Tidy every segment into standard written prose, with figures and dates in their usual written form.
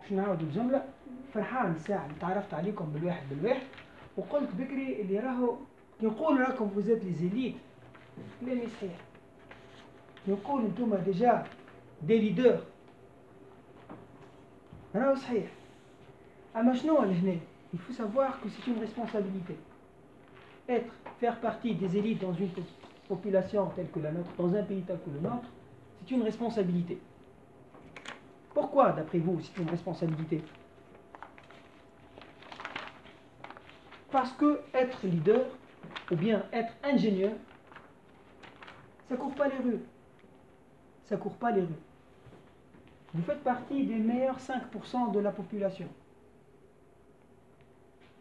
باش نعاود الجملة. فرحان الساعة اللي تعرفت عليكم بالواحد بالواحد، وقلت بكري اللي راهو يقول راكم فوزات لي زيليت، كلامي صحيح. يقول انتوما ديجا دي ليدر، راهو صحيح. اما شنو لهنا؟ il faut savoir que c'est une responsabilité. Faire partie des élites dans une population telle que la nôtre, dans un pays tel que le nôtre, c'est une responsabilité. Pourquoi, d'après vous, c'est une responsabilité? Parce que être leader, ou bien être ingénieur, ça court pas les rues. Ça court pas les rues. Vous faites partie des meilleurs 5% de la population.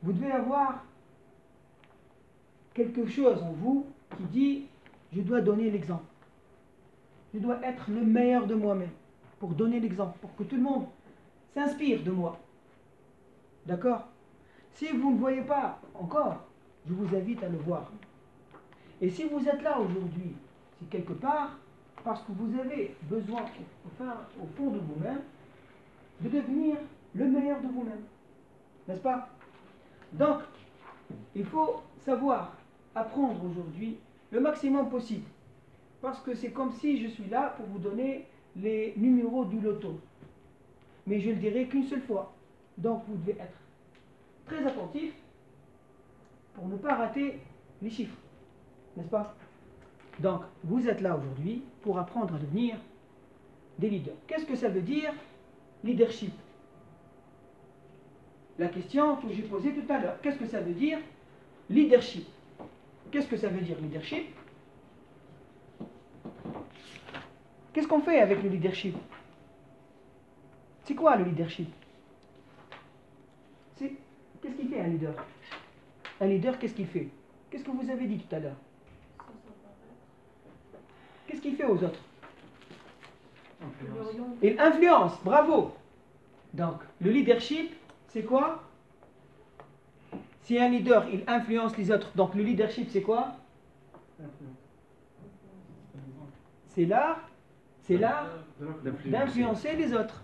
Vous devez avoir quelque chose en vous qui dit « je dois donner l'exemple ». Je dois être le meilleur de moi-même pour donner l'exemple, pour que tout le monde s'inspire de moi. D'accord? Si vous ne voyez pas encore, je vous invite à le voir. Et si vous êtes là aujourd'hui, c'est quelque part parce que vous avez besoin, enfin, au fond de vous-même, de devenir le meilleur de vous-même. N'est-ce pas? Donc, il faut savoir apprendre aujourd'hui le maximum possible. Parce que c'est comme si je suis là pour vous donner les numéros du loto. Mais je ne le dirai qu'une seule fois. Donc, vous devez être très attentif pour ne pas rater les chiffres. N'est-ce pas? Donc, vous êtes là aujourd'hui pour apprendre à devenir des leaders. Qu'est-ce que ça veut dire, leadership? La question que j'ai posée tout à l'heure. Qu'est-ce que ça veut dire, leadership? Qu'est-ce que ça veut dire, leadership? Qu'est-ce qu'on fait avec le leadership? C'est quoi le leadership? Qu'est-ce qu'il fait un leader? Un leader, qu'est-ce qu'il fait? Qu'est-ce que vous avez dit tout à l'heure? Qu'est-ce qu'il fait aux autres? Il influence, bravo! Donc, le leadership, c'est quoi? Si un leader, il influence les autres, donc le leadership, c'est quoi? C'est l'art d'influencer les autres.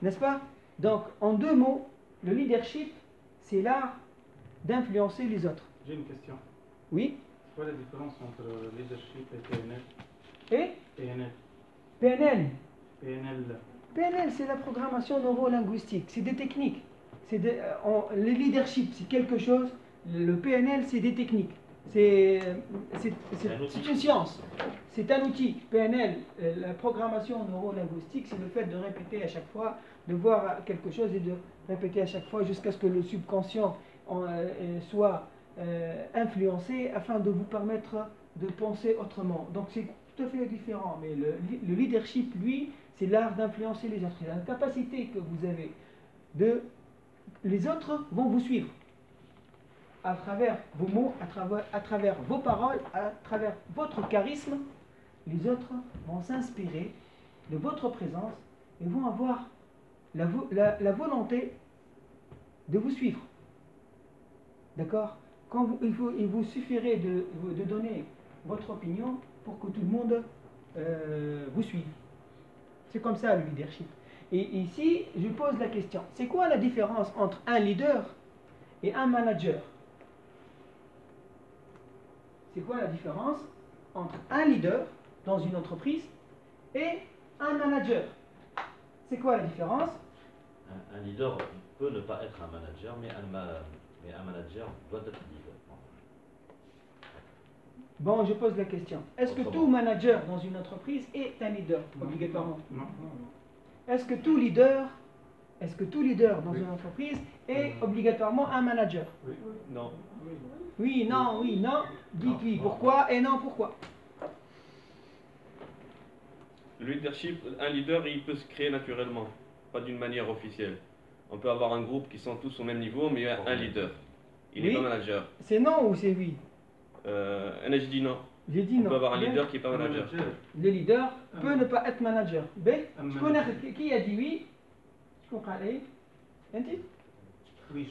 N'est-ce pas? Donc, en deux mots, le leadership, c'est l'art d'influencer les autres. J'ai une question. Oui? C'est quoi la différence entre leadership et PNL? Et? PNL. PNL. PNL. PNL, c'est la programmation neurolinguistique. C'est des techniques. Le leadership, c'est quelque chose. Le PNL, c'est des techniques. C'est une science. C'est un outil. PNL, la programmation neurolinguistique, c'est le fait de répéter à chaque fois, de voir quelque chose et de répéter à chaque fois jusqu'à ce que le subconscient soit influencé afin de vous permettre de penser autrement. Donc c'est tout à fait différent. Mais le leadership, lui, c'est l'art d'influencer les autres. C'est la capacité que vous avez les autres vont vous suivre à travers vos mots, à travers vos paroles, à travers votre charisme. Les autres vont s'inspirer de votre présence et vont avoir la volonté de vous suivre. D'accord? Il vous suffirait de donner votre opinion pour que tout le monde vous suive. C'est comme ça le leadership. Et ici, je pose la question. C'est quoi la différence entre un leader et un manager? C'est quoi la différence entre un leader dans une entreprise et un manager? C'est quoi la différence? Un leader peut ne pas être un manager, mais un manager doit être leader. Bon, je pose la question. Est-ce que tout manager dans une entreprise est un leader, obligatoirement? Non. Est-ce que tout leader dans une entreprise est obligatoirement un manager? Oui. Non. Oui, non, oui, non. Dites oui, pourquoi et non, pourquoi? Le leadership, un leader, il peut se créer naturellement, pas d'une manière officielle. On peut avoir un groupe qui sont tous au même niveau, mais il y a un leader. Il n'est Oui. pas manager. C'est non ou c'est oui? Je dis non. J'ai dit On non. peut avoir un Bien. leader qui n'est pas manager. Le leader peut ne pas être manager. B. Qui a dit oui? Oui, oui.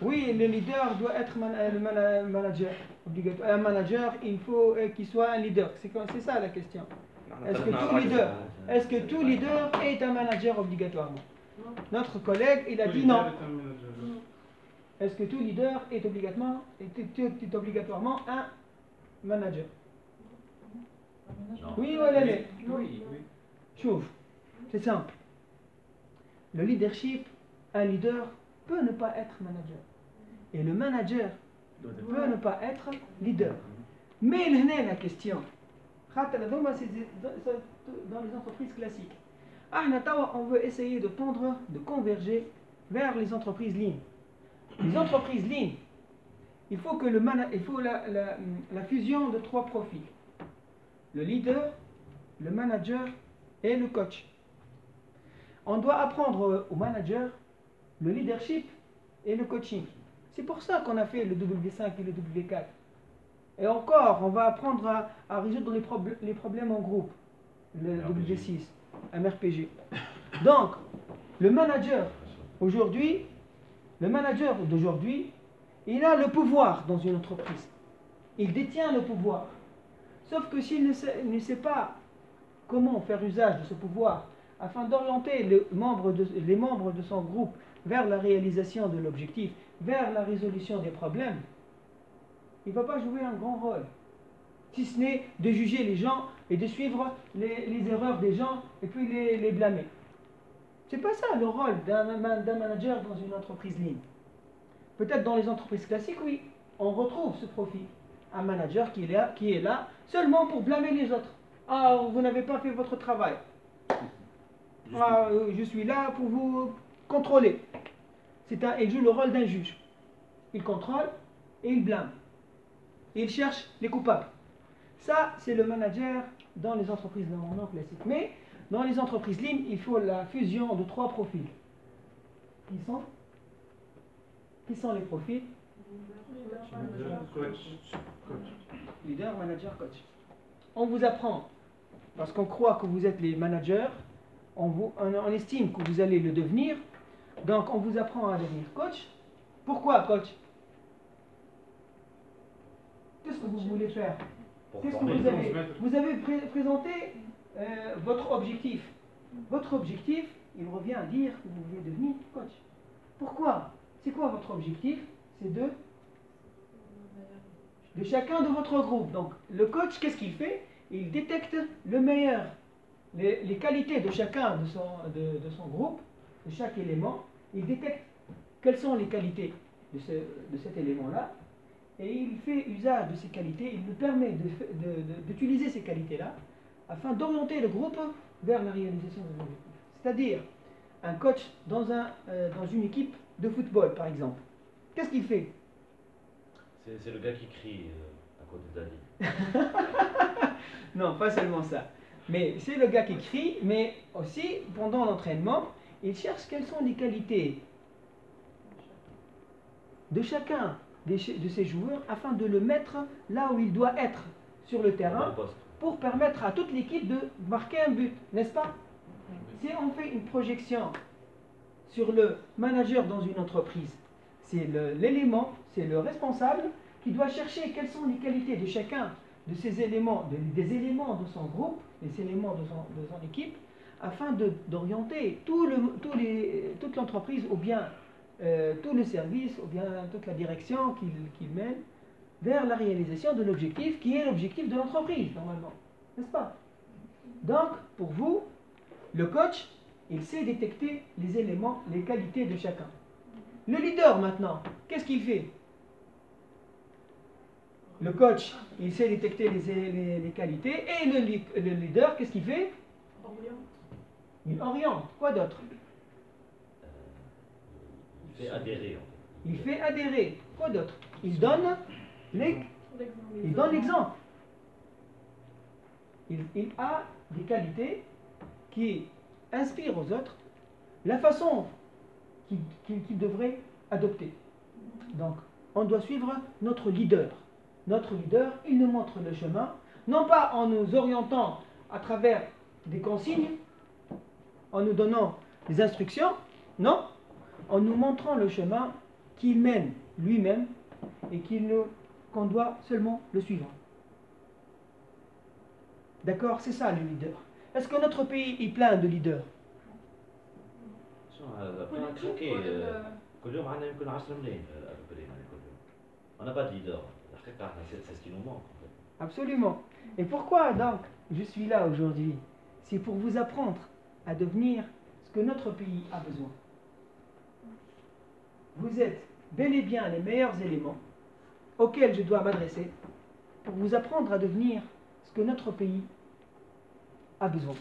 Oui, le leader doit être manager. Obligatoire. Un manager, il faut qu'il soit un leader. C'est ça la question. Est-ce que tout leader est un manager obligatoirement? Notre collègue, il a Tout dit leader non. est un manager. Est-ce que tout leader est obligatoirement un manager? Non. Oui ou elle est? Oui, oui. Chouf, c'est simple. Le leadership, un leader peut ne pas être manager. Et le manager peut ne pas être leader. Mais il y a la question. C'est dans les entreprises classiques. On veut essayer de tendre, de converger vers les entreprises lignes. Les entreprises lignes, il faut la fusion de 3 profils. Le leader, le manager et le coach. On doit apprendre au manager le leadership et le coaching. C'est pour ça qu'on a fait le W5 et le W4. Et encore, on va apprendre à résoudre les problèmes en groupe. Le W6, MRPG. Donc, le manager d'aujourd'hui, il a le pouvoir dans une entreprise. Il détient le pouvoir. Sauf que s'il ne sait pas comment faire usage de ce pouvoir afin d'orienter les membres de son groupe vers la réalisation de l'objectif, vers la résolution des problèmes, il ne va pas jouer un grand rôle. Si ce n'est de juger les gens et de suivre les erreurs des gens et puis les blâmer. C'est pas ça le rôle d'un manager dans une entreprise ligne. Peut-être dans les entreprises classiques, oui, on retrouve ce profil. Un manager qui est là seulement pour blâmer les autres. Ah, vous n'avez pas fait votre travail. Ah, je suis là pour vous contrôler. Il joue le rôle d'un juge. Il contrôle et il blâme. Il cherche les coupables. Ça, c'est le manager dans les entreprises non classiques. Mais dans les entreprises lignes, il faut la fusion de 3 profils. Qui sont les profils? Manager, coach. Leader, manager, coach. On vous apprend, parce qu'on croit que vous êtes les managers, on estime que vous allez le devenir, donc on vous apprend à devenir coach. Pourquoi coach? Qu'est-ce que vous voulez faire? Qu'est-ce que vous avez? Vous avez présenté votre objectif. Votre objectif, il revient à dire que vous voulez devenir coach. Pourquoi? C'est quoi votre objectif? C'est de chacun de votre groupe. Donc, le coach, qu'est-ce qu'il fait? Il détecte le meilleur, les qualités de chacun de son groupe, de chaque élément. Il détecte quelles sont les qualités de cet élément-là, et il fait usage de ces qualités. Il nous permet d'utiliser ces qualités-là afin d'orienter le groupe vers la réalisation de l'objectif. C'est-à-dire, un coach dans une équipe de football, par exemple, qu'est-ce qu'il fait? C'est le gars qui crie à côté d'Ali. Non, pas seulement ça. Mais c'est le gars qui crie, mais aussi, pendant l'entraînement, il cherche quelles sont les qualités de chacun de ces joueurs afin de le mettre là où il doit être sur le terrain pour permettre à toute l'équipe de marquer un but, n'est-ce pas? Si on fait une projection sur le manager dans une entreprise, c'est l'élément, c'est le responsable qui doit chercher quelles sont les qualités de chacun de ces éléments, des éléments de son groupe, des éléments de son équipe, afin d'orienter toute l'entreprise, ou bien tout le service, ou bien toute la direction qu'il mène vers la réalisation de l'objectif qui est l'objectif de l'entreprise, normalement. N'est-ce pas? Donc, pour vous, le coach, il sait détecter les éléments, les qualités de chacun. Le leader, maintenant, qu'est-ce qu'il fait? Le coach, il sait détecter les qualités, et le leader, qu'est-ce qu'il fait? Il oriente. Quoi d'autre? Il fait adhérer. Il fait adhérer. Quoi d'autre? Il donne l'exemple. Il a des qualités qui inspirent aux autres la façon qu'il devrait adopter. Donc, on doit suivre notre leader. Notre leader, il nous montre le chemin, non pas en nous orientant à travers des consignes, en nous donnant des instructions, non, en nous montrant le chemin qu'il mène lui-même et qu'on doit seulement le suivre. D'accord? C'est ça le leader. Est-ce que notre pays est plein de leaders? après on a craqué. كل يوم عندنا يمكن 10 ملايين كل يوم. On n'a pas de leader. C'est ce qui nous manque. En fait. Absolument. Et pourquoi donc je suis là aujourd'hui? C'est pour vous apprendre à devenir ce que notre pays a besoin. Vous êtes bel et bien les meilleurs éléments auxquels je dois m'adresser pour vous apprendre à devenir ce que notre pays a besoin.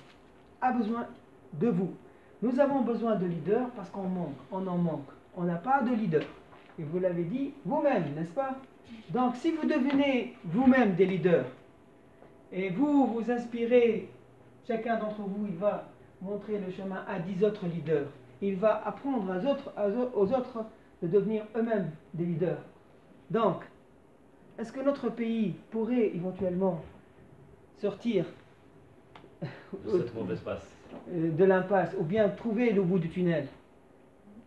A besoin de vous. Nous avons besoin de leaders parce qu'on manque, on en manque. On n'a pas de leader. Et vous l'avez dit vous-même, n'est-ce pas? Donc si vous devenez vous-même des leaders, et vous vous inspirez, chacun d'entre vous, il va montrer le chemin à 10 autres leaders. Il va apprendre aux autres de devenir eux-mêmes des leaders. Donc, est-ce que notre pays pourrait éventuellement sortir Cette mauvaise passe. De l'impasse ou bien trouver le bout du tunnel?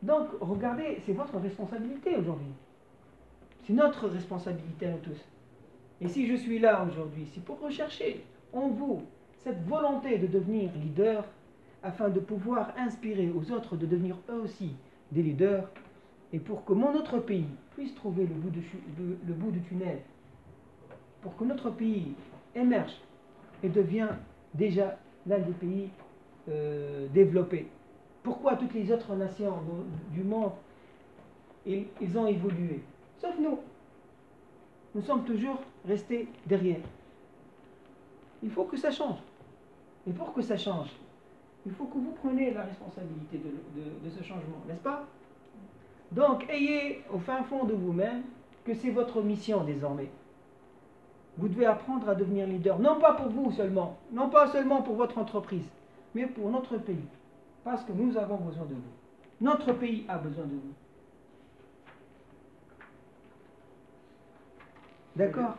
Donc, regardez, c'est votre responsabilité aujourd'hui. C'est notre responsabilité à nous tous. Et si je suis là aujourd'hui, c'est pour rechercher en vous cette volonté de devenir leader afin de pouvoir inspirer aux autres de devenir eux aussi des leaders et pour que notre pays puisse trouver le bout du tunnel, pour que notre pays émerge et devienne déjà l'un des pays développés. Pourquoi toutes les autres nations du monde, ils ont évolué? Sauf nous. Nous sommes toujours restés derrière. Il faut que ça change. Et pour que ça change, il faut que vous preniez la responsabilité de ce changement, n'est-ce pas? Donc, ayez au fin fond de vous-même que c'est votre mission désormais. Vous devez apprendre à devenir leader, non pas pour vous seulement, non pas seulement pour votre entreprise, mais pour notre pays. Parce que nous avons besoin de vous. Notre pays a besoin de vous. D'accord?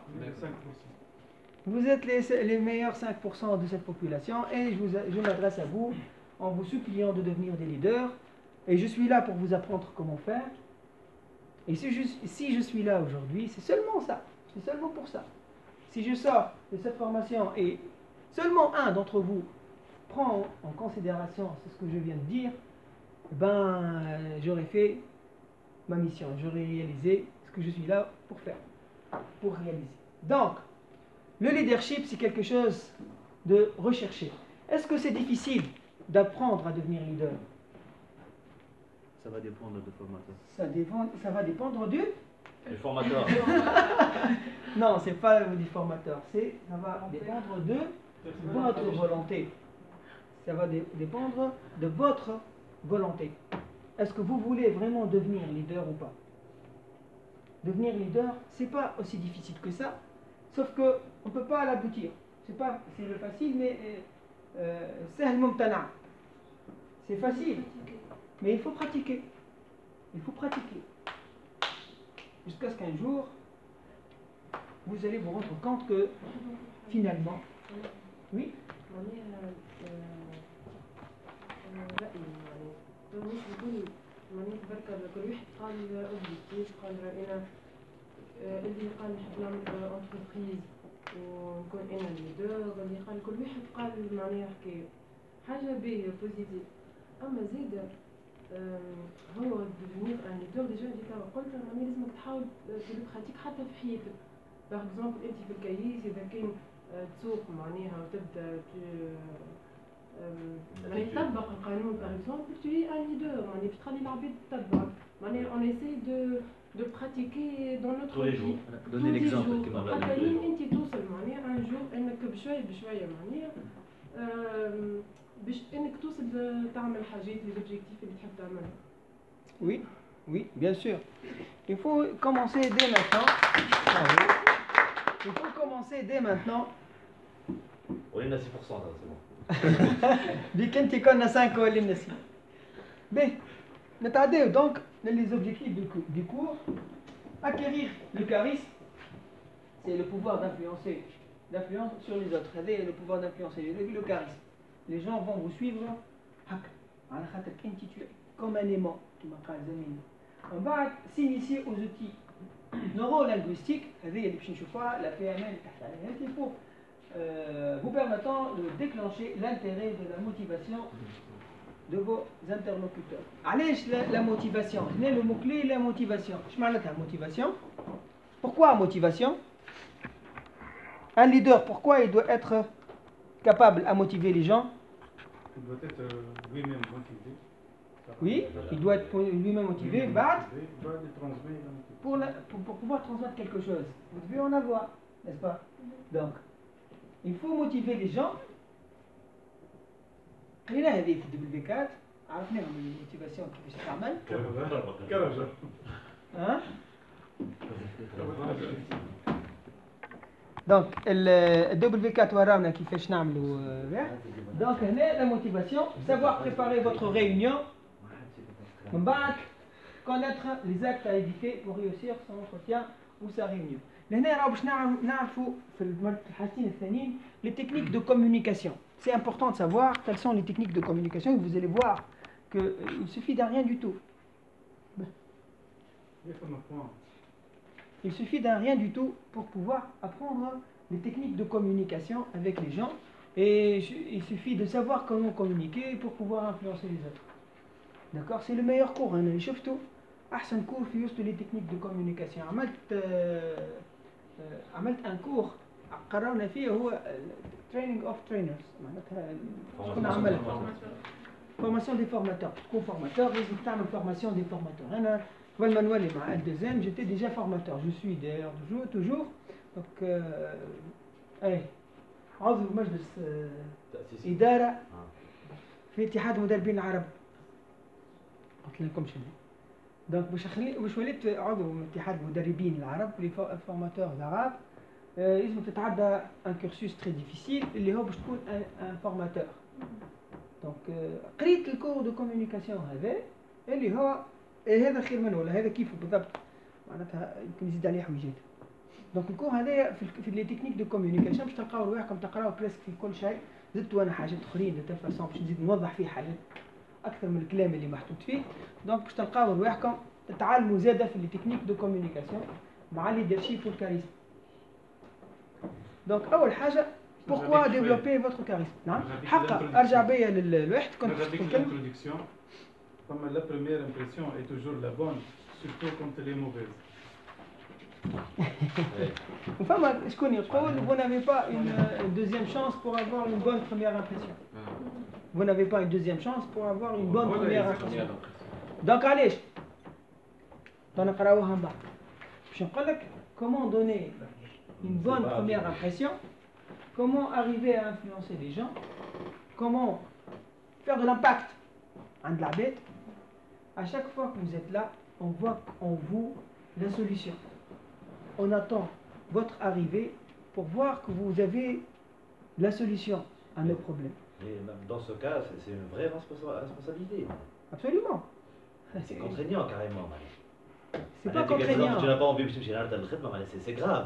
Vous êtes les meilleurs 5% de cette population et je m'adresse à vous en vous suppliant de devenir des leaders. Et je suis là pour vous apprendre comment faire. Et si je suis là aujourd'hui, c'est seulement ça. C'est seulement pour ça. Si je sors de cette formation et seulement un d'entre vous prend en considération ce que je viens de dire, ben j'aurais fait ma mission. J'aurais réalisé ce que je suis là pour faire, pour réaliser. Donc, le leadership, c'est quelque chose de recherché. Est-ce que c'est difficile d'apprendre à devenir leader? Ça va dépendre du formateur. Ça va dépendre du formateur. Non, c'est pas du formateur. Ça va dépendre de votre volonté. Ça va dépendre de votre volonté. Est-ce que vous voulez vraiment devenir leader ou pas? Devenir leader, c'est pas aussi difficile que ça, sauf que on peut pas l'aboutir. C'est le facile, mais c'est facile. Mais il faut pratiquer. Il faut pratiquer. Jusqu'à ce qu'un jour, vous allez vous rendre compte que, finalement, oui. اللي قال نحب نعمل انتربريز ونكون انا ليدر، اللي قال كل واحد قال معناها حكايه حاجه باهيه بوزيتيف. اما زيد هو ديفينير ان ليدر ديجا اللي توا قلت معناها لازمك تحاول تدير براتيك حتى في حياتك. باغ اكزومبل انت في الكيس اذا كان تسوق معناها وتبدا تطبق القانون باغ اكزومبل تو اي ان ليدر معناها باش تخلي العباد تتبع معناها اون ايساي de pratiquer dans notre vie. Donner l'exemple كما قال انت توصل معناها ان جور انك بشويه بشويه معناها باش انك توصل تعمل حاجات لي زوبجيكتيف اللي تحب تعملها. Oui, oui, bien sûr. Il faut commencer dès maintenant. Il faut commencer dès maintenant. ولينا 6% هذا c'est bon. بك انت كنا 5 ولينا 6. Bien. نتعداو donc les objectifs du cours. Acquérir le charisme, c'est le pouvoir d'influence sur les autres. C'est le pouvoir d'influencer, le charisme. Les gens vont vous suivre comme un aimant, comme un calzamine. On va s'initier aux outils neurolinguistiques, la PNL, pour vous permettant de déclencher l'intérêt de la motivation de vos interlocuteurs. Allez, la motivation. Le mot-clé, la motivation. Je m'arrête à la motivation. Pourquoi motivation? Un leader, pourquoi il doit être capable à motiver les gens? Il doit être lui-même motivé. Oui, il doit être lui-même motivé. Il doit le transmettre. Pour pouvoir transmettre quelque chose, vous devez en avoir, n'est-ce pas? Donc, il faut motiver les gens. Et là, il y a des W4. عرفنا الموتيفاسيون كيفاش تعمل. Hein? Donc, le W4 ورانا كيفاش نعملوا. Donc, هنا la motivation, savoir préparer votre réunion. من بعد connaître les actes à éviter pour réussir son entretien ou sa réunion. لهنا راهو باش نعرفوا في الحاجتين الثانيين les techniques de communication. C'est important de savoir quelles sont les techniques de communication et vous allez voir qu'il suffit d'un rien du tout. Il suffit d'un rien du tout pour pouvoir apprendre les techniques de communication avec les gens et il suffit de savoir comment communiquer pour pouvoir influencer les autres. D'accord? C'est le meilleur cours. أنا اللي شفته أحسن كور في وسط les techniques de communication. عملت un cours قررنا فيه هو training of trainers. معناتها شكون عملها؟ formation des formateurs. تكون formateur لازم تعمل formation des formateurs. أنا قبل ما نولي مع L2M j'étais déjà formateur. Je suis d'ailleurs toujours. Donc أي عضو مجلس إدارة في اتحاد مدربين العرب. قلت لكم شنو؟ دونك باش وليت عضو اتحاد مدربين العرب لي فورماتور العرب لازم تتعدى ان كورسوس تري ديفيسيل اللي هو باش تكون ان فورماتور. دونك قريت الكور دو كومونيكاسيون هذا اللي هو هذا خير منه ولا هذا كيفه بالضبط معناتها يمكن يزيد عليه حويجات. دونك الكور هذا في لي تكنيك دو كومونيكاسيون باش تلقاو رواحكم تقراو بريسك في كل شيء. زدت انا حاجات اخرين دو فاسون باش نزيد نوضح فيه حاجات اكثر من الكلام اللي محطوط فيه. دونك باش تلقاو رواحكم تتعلموا زاده في لي تكنيك دو كومونيكاسيون مع ليدرشيب والكاريزم. دونك اول حاجه pourquoi développer votre charisme. نعم حقا ارجع بيا للواحد كنت نتكلم. Comme la première impression est toujours la bonne, surtout quand elle est mauvaise. فما شكون يقول vous n'avez pas une deuxième chance pour avoir une bonne première impression. Vous n'avez pas une deuxième chance pour avoir une bonne première impression. Donc علاش؟ نقراوها من بعد. باش نقول لك comment donner une bonne première impression, comment arriver à influencer les gens, comment faire de l'impact عند العباد. À chaque fois que vous êtes là, on voit en vous la solution. On attend votre arrivée pour voir que vous avez la solution à nos problèmes. Mais dans ce cas, c'est une vraie responsabilité. Absolument. C'est contraignant carrément. C'est pas contraignant. Tu n'as pas envie de chercher un tel traitement, c'est grave.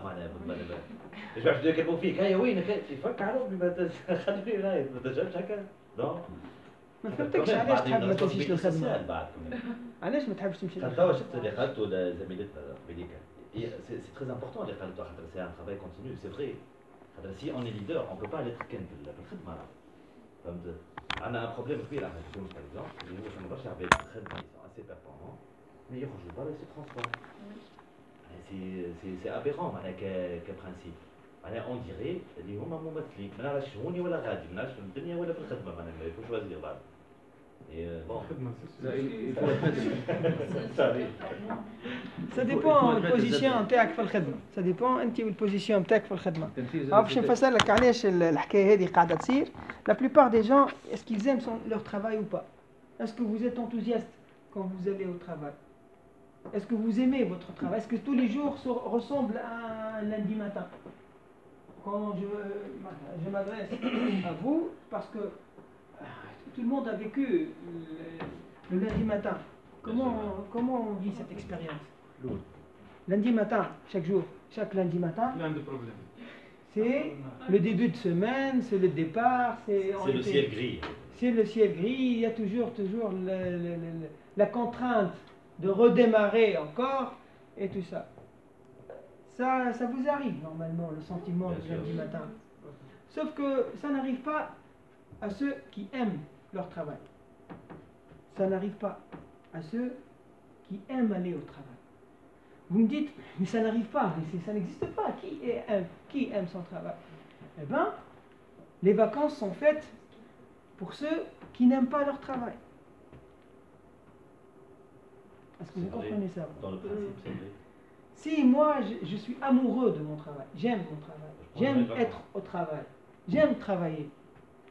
Je vais te dire quel profil. Quand oui, il faut carrément, mais خليني هنا ما تجاوبش هكا. Non. ما فهمتكش علاش تحب ما تمشيش للخدمة. علاش ما تحبش تمشي للخدمة؟ توا شفت اللي قالته لزميلتنا قبيليك. C'est très important اللي قالته خاطر c'est un travail continu, c'est vrai. خاطر si on est leader, on peut pas être كان في الخدمة. فهمت؟ عندنا un problème كبير احنا في تونس par exemple, اللي هو شنو برشا عباد في الخدمة ils sont assez performants, mais يخرجوا برا se transforment. C'est aberrant معناها كبرانسيب. معناها on dirait اللي هما ممثلين، ما نعرفش هوني ولا غادي، ما نعرفش في الدنيا ولا في الخدمة معناها ما يفوش وزير بعد. Ça dépend de البوزيسيون نتاعك في الخدمة. Ça dépend أنت والبوزيسيون نتاعك في الخدمة. باش نفسر لك علاش الحكاية هذه قاعدة تصير. La plupart des gens, est-ce qu'ils aiment leur travail ou pas? Est-ce que vous êtes enthousiaste quand vous allez au travail? Est-ce que vous aimez votre travail? Est-ce que tous les jours ressemblent à un lundi matin? Quand je m'adresse à vous, parce que tout le monde a vécu le lundi matin. Comment on vit cette expérience? Lundi matin, chaque jour, chaque lundi matin. Plein de problèmes. C'est le début de semaine, c'est le départ, c'est le ciel gris. C'est le ciel gris, il y a toujours la contrainte de redémarrer encore et tout ça. Ça vous arrive normalement, le sentiment du lundi matin. Sauf que ça n'arrive pas à ceux qui aiment leur travail. Ça n'arrive pas à ceux qui aiment aller au travail. Vous me dites, mais ça n'arrive pas, ça n'existe pas. Qui aime son travail? Eh bien, les vacances sont faites pour ceux qui n'aiment pas leur travail. Est-ce que vous comprenez ça? Dans le principe, c'est vrai. Si moi, je suis amoureux de mon travail, j'aime mon travail, j'aime être au travail, j'aime travailler,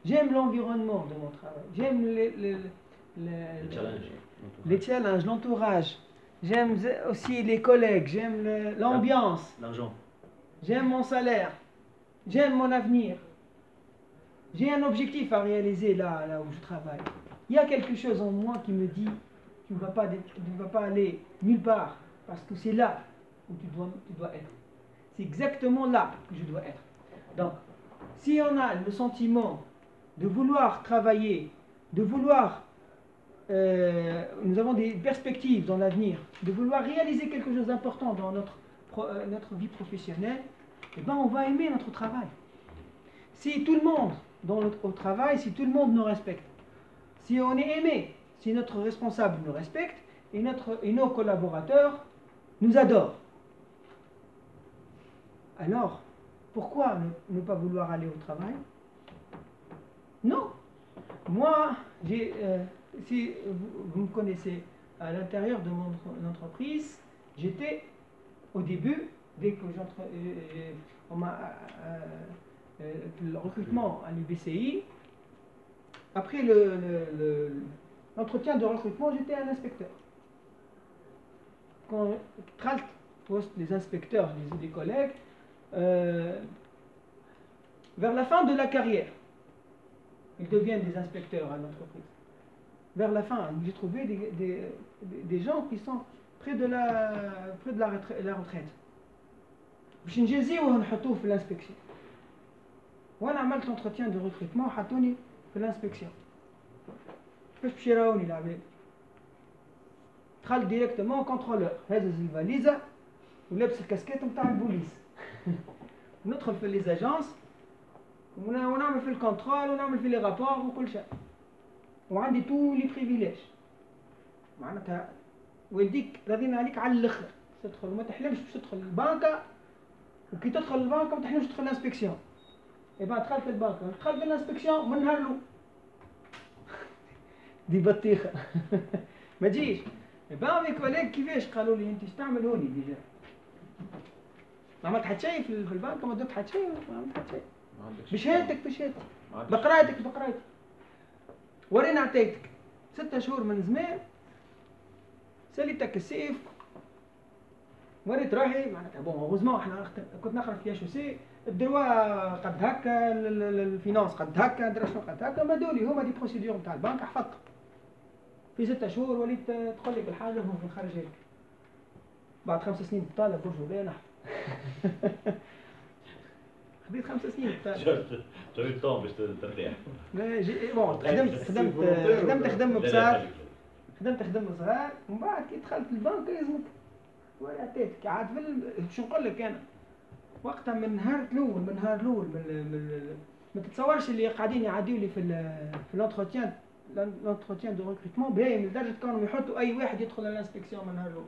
j'aime l'environnement de mon travail, j'aime les challenges, l'entourage, j'aime aussi les collègues, j'aime l'ambiance, l'argent, j'aime mon salaire, j'aime mon avenir, j'ai un objectif à réaliser là où je travaille. Il y a quelque chose en moi qui me dit tu ne vas pas aller nulle part parce que c'est là où tu dois être. C'est exactement là que je dois être. Donc, si on a le sentiment de vouloir travailler, de vouloir, nous avons des perspectives dans l'avenir, de vouloir réaliser quelque chose d'important dans notre vie professionnelle, eh ben on va aimer notre travail. Si tout le monde au travail, si tout le monde nous respecte, si on est aimé, si notre responsable nous respecte et nos collaborateurs nous adorent, alors pourquoi ne pas vouloir aller au travail? Non. Moi, si vous me connaissez, à l'intérieur de mon entreprise, j'étais au début, dès que on m'a le recrutement à l'UBCI, après l'entretien de recrutement, j'étais un inspecteur. Quand Tralt poste les inspecteurs, des collègues, vers la fin de la carrière, ils deviennent des inspecteurs à l'entreprise. Vers la fin, j'ai trouvé des gens qui sont près de la retraite. باش نجازيوه ونحطوه في الانسبكسيون. وانا عملت l'entretien de recrutement حطوني في الانسبكسيون. باش يراوني العباد. دخلت ديريكتومون كونترولور، هازز الفاليزه ولابس الكاسكيت نتاع البوليس. ندخل في لي زاجونس ونعمل في الكونترول ونعمل في لي رابور وكل شيء. وعندي تو لي بريفيليج. معناتها والديك راضين عليك على الاخر. تدخل وما تحلمش باش تدخل البنكه، وكي تدخل البنكه ما تحلمش تدخل الانسبكسيون. ايبا دخلت البنكه، دخلت الانسبكسيون من نهار الاول. دي بطيخه. ما تجيش. ايبا مي كوليك كيفاش قالوا لي انت اش تعمل هوني ديجا؟ ما عملت حتى شيء في البنكه، ما درت حتى شيء، ما عملت حتى شيء. بشهادتك بقرايتك ورينا عطيتك 6 شهور من زمان، ساليتك السيف، وريت روحي معناتها بون هوزمون احنا كنت نقرا في HEC الدروا قد هكا، الفينانس قد هكا، ندري شنو قد هكا، ما دولي هما دي بروسيدور نتاع البنك حفظتهم. في 6 شهور وليت تدخل لي بالحاجه ونخرج لك. بعد 5 سنين طالب برجوليه نحفظ. خديت 5 سنين جاوي الطون باش ترتاح. بون خدمت بصغار، خدمت صغار، ومن بعد كي دخلت البنك يلزمك ولا عطيتك عاد شو نقول لك انا وقتها من نهار الاول ما تتصورش اللي قاعدين يعديوا لي في لونتروتيان دو ريكروتمون باين لدرجه كانوا يحطوا اي واحد يدخل الانسبكسيون من نهار الاول.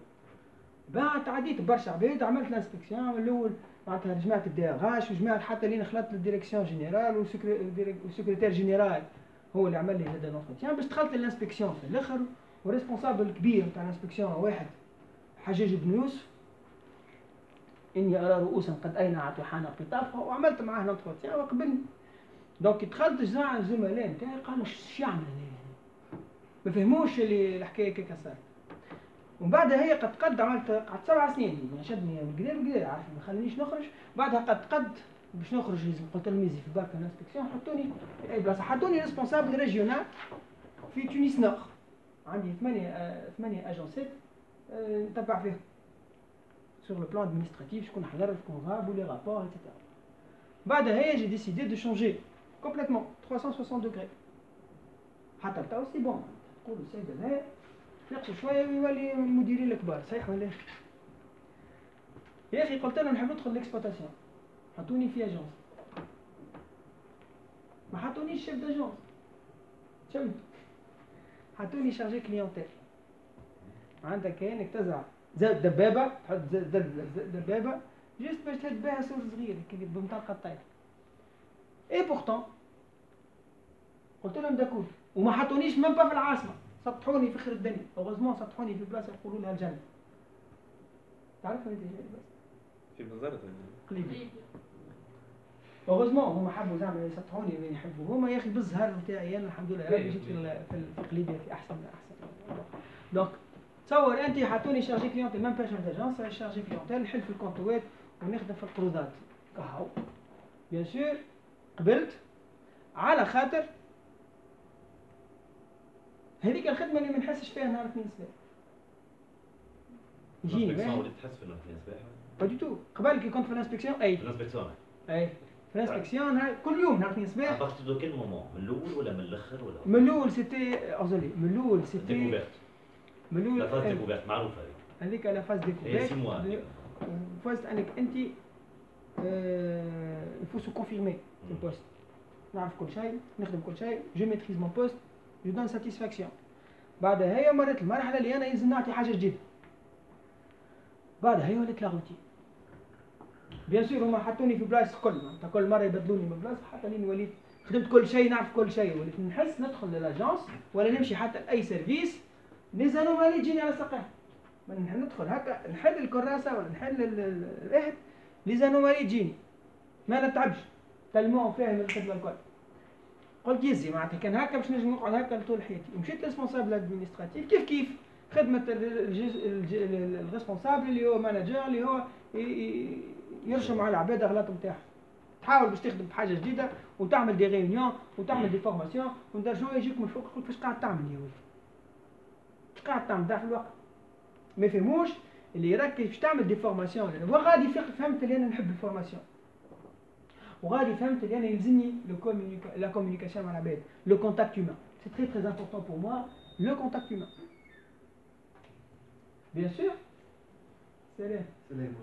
بعد تعديت برشا عباد، عملت الانسبكسيون الاول معناتها جماعه الدي اغاش وجماعه حتى لين خلطت للديريكسيون جينيرال والسكرتير جينيرال هو اللي عمل لي هذا لونتروتيان باش دخلت للانسبكسيون في الاخر. وريسبونسابل الكبير نتاع الانسبكسيون واحد حجاج بن يوسف، اني ارى رؤوسا قد اينعت وحان قطافها، وعملت معاه لونتروتيان وقبلني. دونك دخلت الزملاء نتاعي قالوا اش يعمل هذا، ما فهموش اللي الحكايه كيكا صارت. ومن بعدها هي قد عملت قعدت 7 سنين شدني من قدام عارف ما خلانيش نخرج. بعدها قد باش نخرج لازم قلت لميزي في بارك الانسبكسيون حطوني في اي بلاصه، حطوني ريسبونسابل ريجيونال في تونس نور. عندي 8 اجونسات نتبع فيهم sur le plan administratif, شكون حضر شكون غاب ولي رابور etc. بعدها هي j'ai décidé de changer complètement 360 degrés. حتى تا سي بون نقولوا السيد هذا يقصوا شويه ويولي المديرين الكبار، صحيح ولا يا اخي؟ قلت لهم نحب ندخل ليكسبلوطاسيون، حطوني في اجونس، ما حطونيش شيف داجونس، شمت حطوني شارجي كليونتيل. عندك كانك تزرع زاد دبابه، تحط زاد دبابه جست باش تهد بها سور صغير كي بمطرقه الطير. اي بورتون قلت لهم داكول وما حطونيش ميم با في العاصمه، سطحوني في خير الدنيا، اوغوزمون سطحوني في بلاصه يقولوا لها الجنه. تعرف هذه في بنزرت قليبي. اوغوزمون هما حبوا زعما يسطحوني وين يحبوا هما، يا اخي بالزهر نتاعي انا الحمد لله ربي جيت في قليبيه في احسن من احسن. دونك تصور انت حطوني شارجي كليونتيل ميم با شيف داجونس، شارجي كليونتيل نحل في الكونتوات ونخدم في القروضات كهو. بيان سور قبلت على خاطر هذيك الخدمه اللي ما نحسش فيها نهار اثنين صباح. يجيني الانسبكسيون وليت تحس في الاثنين صباح؟ با دو تو. قبل كي كنت في الانسبكسيون اي في الانسبكسيون كل يوم نهار اثنين صباح. ابارتي دو كيل مومون؟ من الاول ولا من الاخر ولا؟ من الاول سيتي اوزولي، من الاول سيتي ديكوفيرت. من الاول لا فاز ديكوفيرت معروفه هذيك لا فاز ديكوفيرت. 6 موا. فاز انك انت il faut se confirmer في البوست. نعرف كل شيء، نخدم كل شيء، جو ميتريز مون بوست، جو دون ساتيسفاكسيون. بعدها هي مرت المرحله اللي انا يلزم نعطي حاجه جديده. بعدها هي ولات لا روتين. بيان سور هما حطوني في بلايص الكل، كل مره يبدلوني من بلاصه حتى لين وليت خدمت كل شيء، نعرف كل شيء، وليت نحس ندخل للاجونس ولا نمشي حتى لاي سيرفيس نزانو مالي تجيني على ساقها. ندخل هكا نحل الكراسه ولا نحل الاهد لي زانومالي تجيني ما نتعبش تلمون فاهم الخدمه الكل. قلت يزي معناتها كان هكا باش نجم نقعد هكا طول حياتي. مشيت للريسبونسابل ادمينستراتيف كيف خدمه الريسبونسابل اللي هو مانجر اللي هو يرشم على العباد اغلاط نتاعهم. تحاول باش تخدم بحاجه جديده وتعمل دي ريونيون وتعمل دي فورماسيون وانت شنو يجيك من فوق تقول فاش قاعد تعمل يا ولدي؟ اش قاعد تعمل؟ ضاع في الوقت. ما يفهموش اللي يركز باش تعمل دي فورماسيون. وغادي فهمت اللي انا نحب الفورماسيون وغادي فهمت اللي انا يلزمني لا كومونيكاسيون مع العباد، لو كونتاكت هيومان. سي تري تري امبورطون بور موا لو كونتاكت هيومان. بيان سور سلام سلام.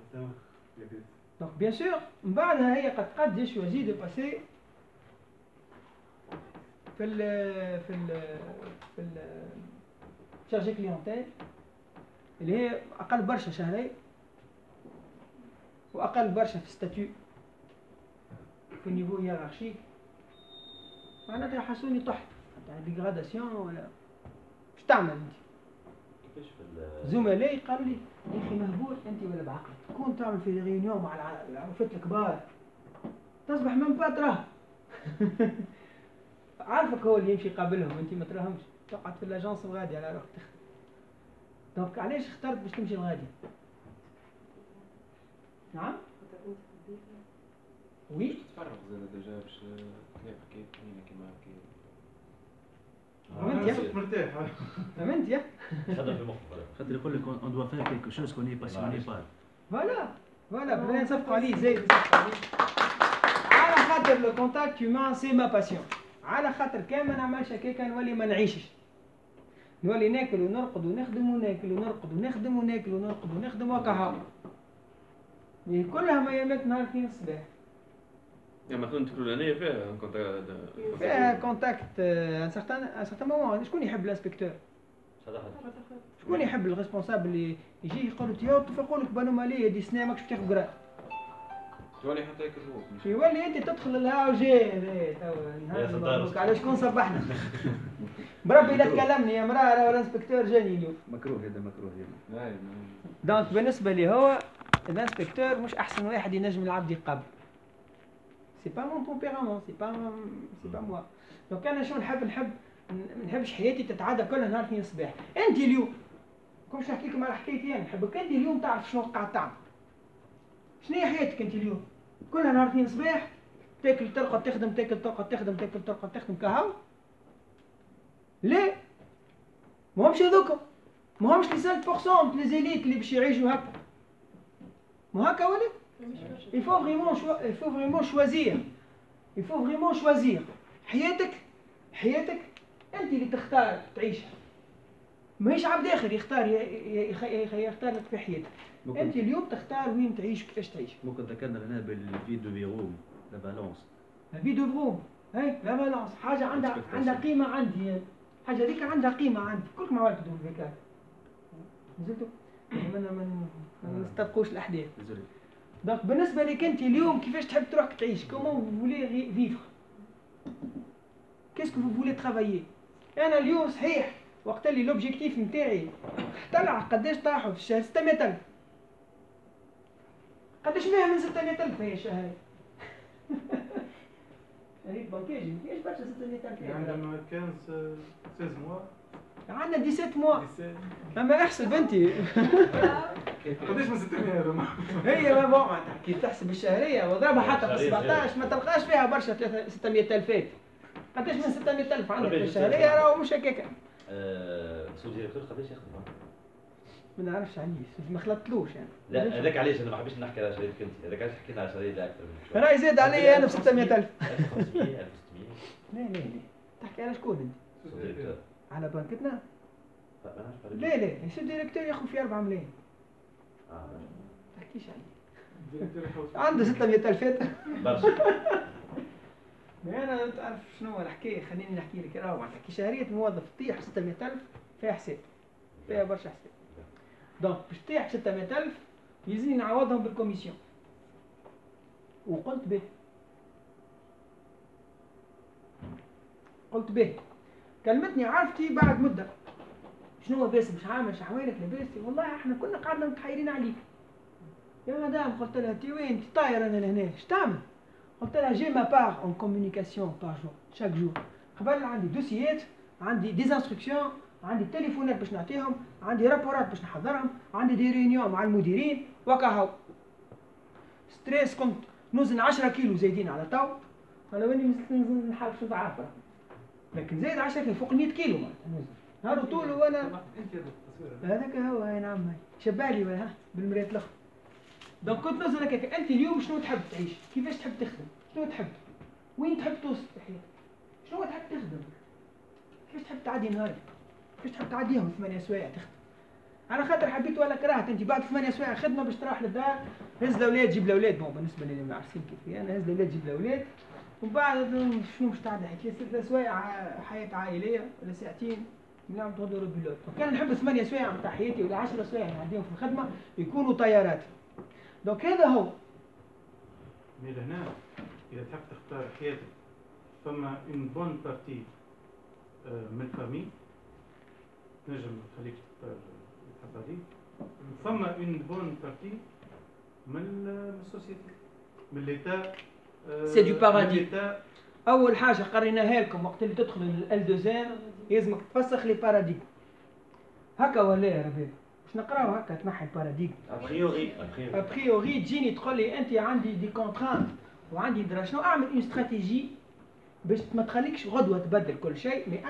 دونك بيان سور من بعدها هي قد جي شوازي دو باسي في ال شارجي كليونتيل اللي هي اقل برشا شهرين واقل برشا في ستاتيو في النيفو هيرارشيك. معناتها يحسوني طحت حتى ديغراداسيون ولا باش تعمل انت. كيفاش في زملائي قالوا لي يا اخي مهبول انت ولا بعقلك تكون تعمل في ريونيون مع العرفات الكبار تصبح من با تراه. عارفك هو اللي يمشي يقابلهم انت ما تراهمش، تقعد في الاجونس وغادي على روحك تخدم. دونك علاش اخترت باش تمشي لغادي؟ نعم؟ وي؟ تفرغ زاد ديجا باش حكيت كيما فهمت يا؟ مرتاح. فهمت يا؟ خدم في مخك. خاطر يقول لك اون دوا فير كيلكو شوز كون اي باسيوني بار. فوالا بدنا نصفقوا عليه زايد. على خاطر لو كونتاكت هيومان سي ما باسيون، على خاطر كان ما نعملش هكاك نولي ما نعيشش، نولي ناكل ونرقد ونخدم وناكل ونرقد ونخدم وناكل ونرقد ونخدم وكهو. كلها ميامات نهار اثنين الصباح. يعني مثلا الأولانية فيها كونتاكت ان سارتان مومون. شكون يحب الانسبكتور؟ شكون يحب الريسبونسابل اللي يجي يقول له تيا تفرقوا لك بانو ماليه دي سنه ماكش تاخذ قرا. تولي حتى يكرهوك. يولي انت تدخل الهاو جاي توا نهار على شكون صبحنا. بربي لا تكلمني يا مراه راه الانسبكتور جاني اليوم. مكروه هذا مكروه هذا. دونك بالنسبه لي هو الانسبكتور مش احسن واحد ينجم العبد يقابل. سي با مون تمبيرامون، سي با موا. دونك انا شو نحب ما نحبش حياتي تتعدى كلها نهار اثنين الصباح. انت اليوم كنت نحكي لكم على حكايتي انا، نحبك انت اليوم تعرف شنو قاعد تعمل. شنو هي حياتك انت اليوم؟ كلها نهار اثنين الصباح تاكل ترقد تخدم تاكل ترقد تخدم تاكل ترقد تخدم كهو؟ ليه؟ ماهمش هذوكم، ماهمش لي 5% لي زيليت اللي باش يعيشوا هكا. ما هكا ولا؟ il faut vraiment choisir. Il faut vraiment choisir. حياتك انت اللي تختار تعيشها. ماهيش عبد اخر يختار يختار لك في حياتك. انت اليوم تختار وين تعيش وكيفاش تعيش. ممكن ذكرنا هنا بالفي دو فيروم لا بالونس. لا في دو فروم هاي لا بالونس حاجه عندها قيمه عندي. الحاجه هذيك عندها قيمه عندي، كلكم عملتوا الفيكات نزلتوا ما نستبقوش الاحداث. دونك بالنسبه لك انت اليوم كيفاش تحب تروح تعيش؟ كومون فو فولي فيفر؟ كيسكو فو فولي ترافايي؟ انا اليوم صحيح وقت اللي لوبجيكتيف نتاعي طلع قداش طاحوا في الشهر 600,000. قداش فيها من 600,000 هي الشهرية؟ شهرية بنكاجي ما فيهاش برشا 600,000. عندما كان 16 موا عندنا 17 موا. اما احسب انت قداش من 600 هذوما؟ هي ما بون كي تحسب الشهرية واضربها حتى في 17 ما تلقاش فيها برشا 600,000. قداش من 600,000 عندك في الشهرية راهو مش هكاكا. سو ديريكتور قداش ياخذ؟ ما نعرفش عليه ما خلطتلوش يعني. لا هذاك علاش انا ما حبيتش نحكي على شريك انت، هذاك علاش حكينا على شريك اكثر من شويه. راهي زاد علي انا ب 600,000. 1500 1600. لا تحكي على شكون انت؟ على بنكتنا؟ لا السو ديريكتور ياخذ في 4 ملايين. ما تحكيش عليه. عنده 600,000 برشا. انا تعرف شنو هو الحكايه؟ خليني نحكي لك. راهو معناتها كي شهريه موظف تطيح 600,000 فيها حساب، فيها برشا حساب. دونك باش تطيح 600,000 يزيد نعوضهم بالكوميسيون. وقلت به كلمتني عرفتي بعد مده شنو هو باسم شحال شحوالك لاباس؟ والله احنا كنا قعدنا متحيرين عليك يا مدام. قلت لها انت وين؟ انت طايره انا لهنا اش تعمل؟ قلت لها جي ما بار اون كومونيكاسيون بار جور شاك جور. قبل عندي دوسيات، عندي دي انستركسيون، عندي تليفونات باش نعطيهم، عندي رابورات باش نحضرهم، عندي دي ريونيون مع المديرين وكهو. ستريس كنت نوزن 10 كيلو زايدين على تو، انا واني نحاول شوف عافره لكن زايد 10 كيلو فوق 100 كيلو معناتها نوزن. هذا طول وانا هذاك هو اي نعم شبالي ولا بالمرايه الاخرى. دونك كنت نوزن هكاك. انت اليوم شنو تحب تعيش؟ كيفاش تحب تخدم؟ شنو تحب؟ وين تحب توصل في حياتك؟ شنو تحب تخدم؟ كيفاش تحب تعدي نهارك؟ كيفاش تحب تعديهم 8 سوايع تخدم؟ على خاطر حبيت ولا كرهت انت بعد 8 سوايع خدمه باش تروح للدار هز الاولاد جيب الاولاد. بون بالنسبه لي ما عارفين كيف انا هز الاولاد جيب الاولاد ومن بعد شنو باش تعدي حكايه 6 سوايع حياه عائليه ولا ساعتين نعم تغدو باللود. كان نحب 8 سوايع نتاع حياتي ولا 10 سوايع نعديهم في الخدمه يكونوا طيارات. دونك هذا هو. مي لهنا اذا تحب تختار حياتك فما اون بون بارتي من الفامي تنجم تخليك تختار اللي تحب عليه، فما اون بون بارتي من السوسيتي من ليتا. سي دو بارادي. اول حاجه قريناها لكم وقت اللي تدخل ال2 لازمك تفسخ لي باراديغم هكا ولا يا ربي باش نقراو هكا تنحي الباراديغم. ابريوري تجيني تقول لي انت عندي دي كونترانت وعندي درا شنو اعمل اون استراتيجي باش ما تخليكش غدوه تبدل كل شيء.